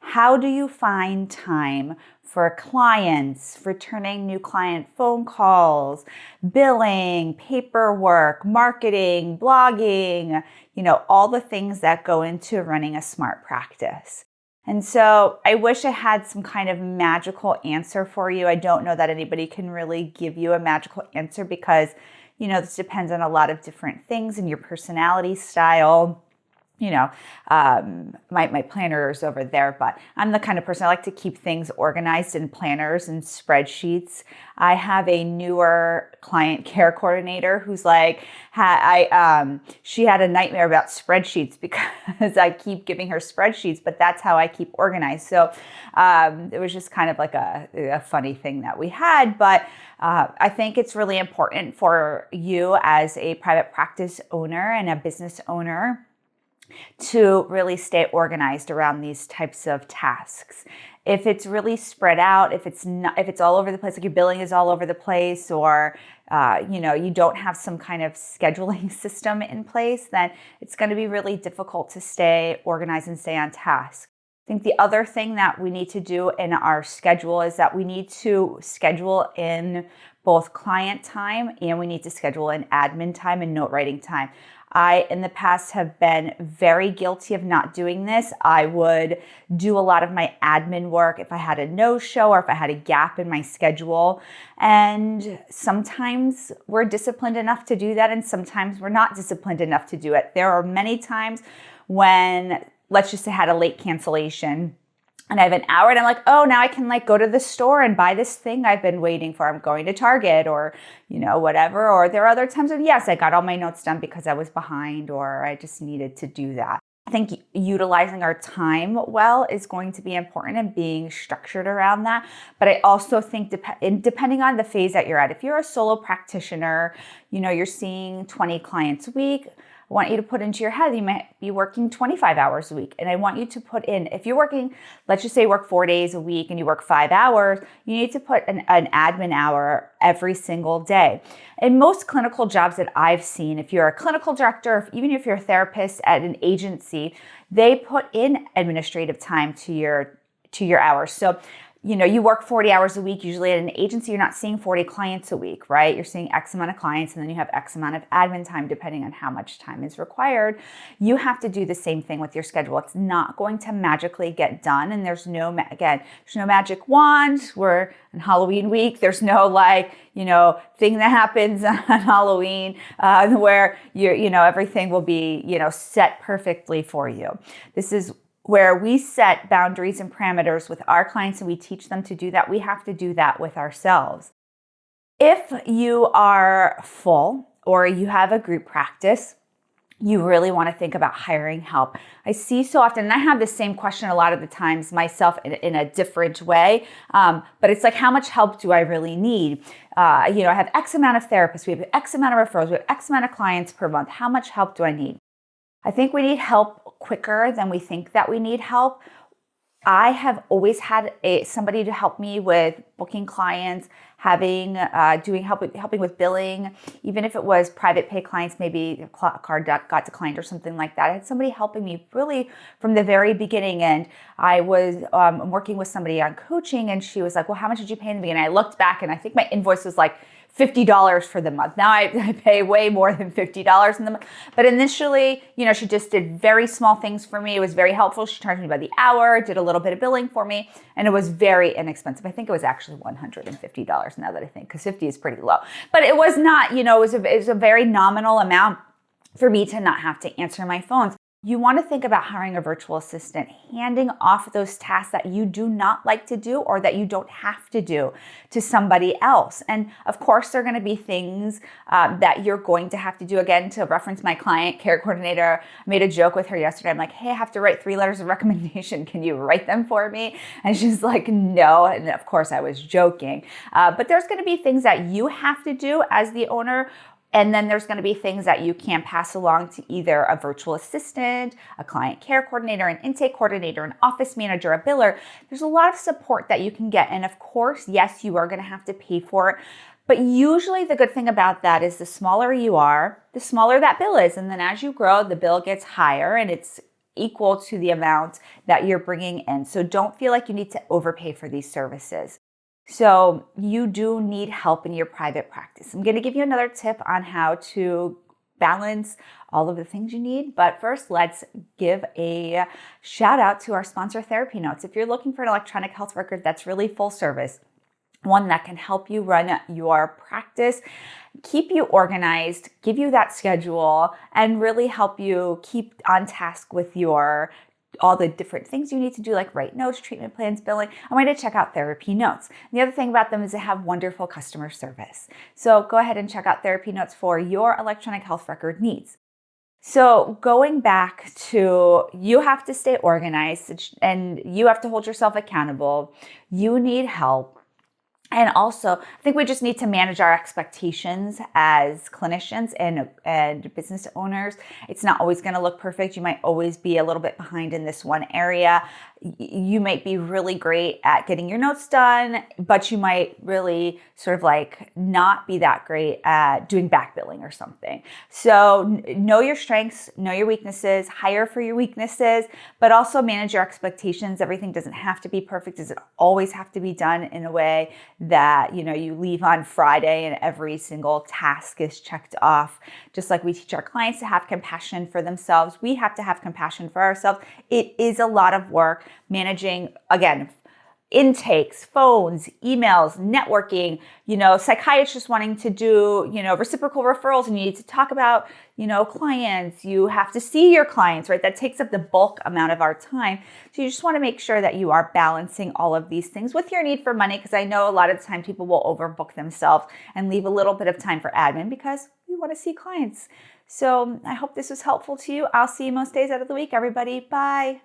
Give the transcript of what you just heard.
How do you find time for clients, returning new client phone calls, billing, paperwork, marketing, blogging, all the things that go into running a smart practice? And so I wish I had some kind of magical answer for you. I don't know that anybody can really give you a magical answer because, this depends on a lot of different things and your personality style. My planner is over there, but I'm the kind of person I like to keep things organized in planners and spreadsheets. I have a newer client care coordinator who's like, she had a nightmare about spreadsheets because I keep giving her spreadsheets, but that's how I keep organized. So it was just kind of like a funny thing that we had, but I think it's really important for you as a private practice owner and a business owner to really stay organized around these types of tasks. If it's really spread out, if it's all over the place, like your billing is all over the place, or you don't have some kind of scheduling system in place, then it's going to be really difficult to stay organized and stay on task. I think the other thing that we need to do in our schedule is that we need to schedule in both client time and we need to schedule in admin time and note writing time. I, in the past, have been very guilty of not doing this. I would do a lot of my admin work if I had a no-show or if I had a gap in my schedule. And sometimes we're disciplined enough to do that, and sometimes we're not disciplined enough to do it. There are many times when, let's just say, I had a late cancellation, and I have an hour and I'm like, oh, now I can go to the store and buy this thing I've been waiting for. I'm going to Target or, whatever. Or there are other times when, yes, I got all my notes done because I was behind or I just needed to do that. I think utilizing our time well is going to be important and being structured around that. But I also think depending on the phase that you're at, if you're a solo practitioner, you're seeing 20 clients a week, I want you to put into your head, you might be working 25 hours a week. And I want you to put in, if you're working, let's just say you work 4 days a week and you work 5 hours, you need to put an admin hour every single day. In most clinical jobs that I've seen, if you're a clinical director, even if you're a therapist at an agency, they put in administrative time to your hours. So you work 40 hours a week. Usually at an agency, you're not seeing 40 clients a week, right? You're seeing X amount of clients, and then you have X amount of admin time, depending on how much time is required. You have to do the same thing with your schedule. It's not going to magically get done. And there's no magic wand. We're on Halloween week. There's no thing that happens on Halloween where everything will be, set perfectly for you. This is where we set boundaries and parameters with our clients and we teach them to do that. We have to do that with ourselves. If you are full or you have a group practice, you really want to think about hiring help. I see so often, and I have the same question a lot of the times myself in a different way, but it's like, how much help do I really need? I have X amount of therapists, we have X amount of referrals, we have X amount of clients per month. How much help do I need? I think we need help quicker than we think that we need help. I have always had somebody to help me with booking clients, helping with billing, even if it was private pay clients, maybe a card got declined or something like that. I had somebody helping me really from the very beginning. And I was working with somebody on coaching, and she was like, well, how much did you pay in the beginning? And I looked back and I think my invoice was like $50 for the month. Now I pay way more than $50 in the month. But initially, she just did very small things for me. It was very helpful. She charged me by the hour, did a little bit of billing for me, and it was very inexpensive. I think it was actually $150 now that I think, because 50 is pretty low. But it was not, it was a very nominal amount for me to not have to answer my phones. You want to think about hiring a virtual assistant, handing off those tasks that you do not like to do or that you don't have to do to somebody else. And of course, there are going to be things that you're going to have to do. Again, to reference my client care coordinator, I made a joke with her yesterday. I'm like, hey, I have to write 3 letters of recommendation. Can you write them for me? And she's like, no. And of course, I was joking. But there's going to be things that you have to do as the owner. And then there's going to be things that you can pass along to either a virtual assistant, a client care coordinator, an intake coordinator, an office manager, a biller. There's a lot of support that you can get. And of course, yes, you are going to have to pay for it. But usually the good thing about that is the smaller you are, the smaller that bill is. And then as you grow, the bill gets higher and it's equal to the amount that you're bringing in. So don't feel like you need to overpay for these services. So you do need help in your private practice. I'm going to give you another tip on how to balance all of the things you need. But first, let's give a shout out to our sponsor, TherapyNotes. If you're looking for an electronic health record that's really full service, one that can help you run your practice, keep you organized, give you that schedule, and really help you keep on task with all the different things you need to do, like write notes, treatment plans, billing, I want you to check out TherapyNotes. The other thing about them is they have wonderful customer service. So go ahead and check out TherapyNotes for your electronic health record needs. So going back to, you have to stay organized and you have to hold yourself accountable. You need help. And also, I think we just need to manage our expectations as clinicians and business owners. It's not always going to look perfect. You might always be a little bit behind in this one area. You might be really great at getting your notes done, but you might really sort of like not be that great at doing back billing or something. So know your strengths, know your weaknesses, hire for your weaknesses, but also manage your expectations. Everything doesn't have to be perfect. Does it always have to be done in a way that, you leave on Friday and every single task is checked off? Just like we teach our clients to have compassion for themselves, we have to have compassion for ourselves. It is a lot of work managing, again, intakes, phones, emails, networking, psychiatrists wanting to do, reciprocal referrals, and you need to talk about, clients. You have to see your clients, right? That takes up the bulk amount of our time. So you just want to make sure that you are balancing all of these things with your need for money, because I know a lot of the time people will overbook themselves and leave a little bit of time for admin because we want to see clients. So I hope this was helpful to you. I'll see you most days out of the week, everybody. Bye.